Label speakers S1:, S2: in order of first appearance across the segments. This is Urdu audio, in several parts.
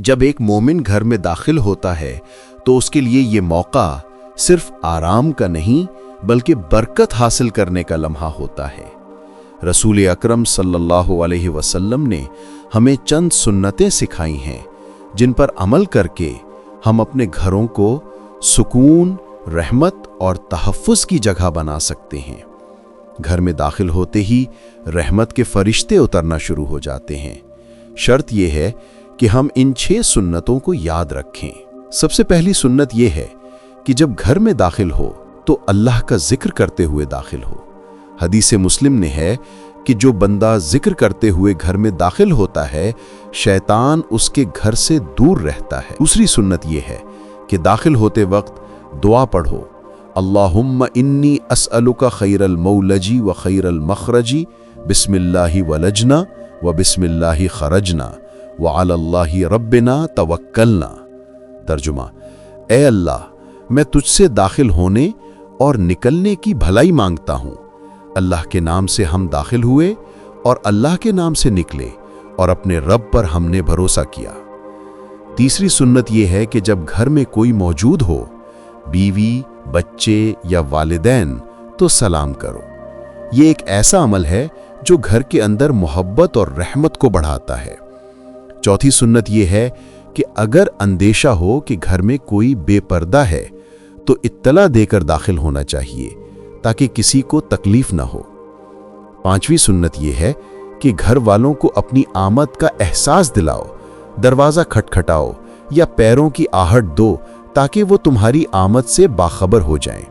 S1: جب ایک مومن گھر میں داخل ہوتا ہے تو اس کے لیے یہ موقع صرف آرام کا نہیں بلکہ برکت حاصل کرنے کا لمحہ ہوتا ہے۔ رسول اکرم صلی اللہ علیہ وسلم نے ہمیں چند سنتیں سکھائی ہیں جن پر عمل کر کے ہم اپنے گھروں کو سکون، رحمت اور تحفظ کی جگہ بنا سکتے ہیں۔ گھر میں داخل ہوتے ہی رحمت کے فرشتے اترنا شروع ہو جاتے ہیں۔ شرط یہ ہے کہ ہم ان 6 سنتوں کو یاد رکھیں۔ سب سے پہلی سنت یہ ہے کہ جب گھر میں داخل ہو تو اللہ کا ذکر کرتے ہوئے داخل ہو۔ حدیث مسلم نے ہے کہ جو بندہ ذکر کرتے ہوئے گھر میں داخل ہوتا ہے، شیطان اس کے گھر سے دور رہتا ہے۔ دوسری سنت یہ ہے کہ داخل ہوتے وقت دعا پڑھو، اللہم انی اسألک خیر المولجی و خیر المخرجی، بسم اللہ ولجنا و بسم اللہ خرجنا وعلی اللہ ربنا توکلنا۔ ترجمہ: اے اللہ، میں تجھ سے داخل ہونے اور نکلنے کی بھلائی مانگتا ہوں۔ اللہ کے نام سے ہم داخل ہوئے اور اللہ کے نام سے نکلے اور اپنے رب پر ہم نے بھروسہ کیا۔ تیسری سنت یہ ہے کہ جب گھر میں کوئی موجود ہو، بیوی، بچے یا والدین، تو سلام کرو۔ یہ ایک ایسا عمل ہے جو گھر کے اندر محبت اور رحمت کو بڑھاتا ہے۔ چوتھی سنت یہ ہے کہ اگر اندیشہ ہو کہ گھر میں کوئی بے پردہ ہے تو اطلاع دے کر داخل ہونا چاہیے تاکہ کسی کو تکلیف نہ ہو۔ پانچویں سنت یہ ہے کہ گھر والوں کو اپنی آمد کا احساس دلاؤ، دروازہ کھٹکھٹاؤ یا پیروں کی آہٹ دو تاکہ وہ تمہاری آمد سے باخبر ہو جائیں۔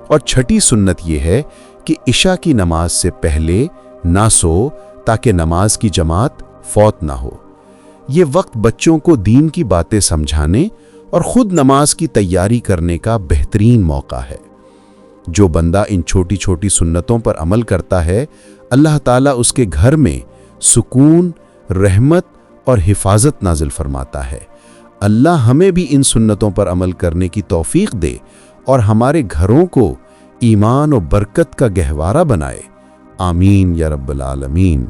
S1: اور چھٹی سنت یہ ہے کہ عشاء کی نماز سے پہلے نہ سو تاکہ نماز کی جماعت فوت نہ ہو۔ یہ وقت بچوں کو دین کی باتیں سمجھانے اور خود نماز کی تیاری کرنے کا بہترین موقع ہے۔ جو بندہ ان چھوٹی چھوٹی سنتوں پر عمل کرتا ہے، اللہ تعالیٰ اس کے گھر میں سکون، رحمت اور حفاظت نازل فرماتا ہے۔ اللہ ہمیں بھی ان سنتوں پر عمل کرنے کی توفیق دے اور ہمارے گھروں کو ایمان و برکت کا گہوارہ بنائے۔ آمین یا رب العالمین۔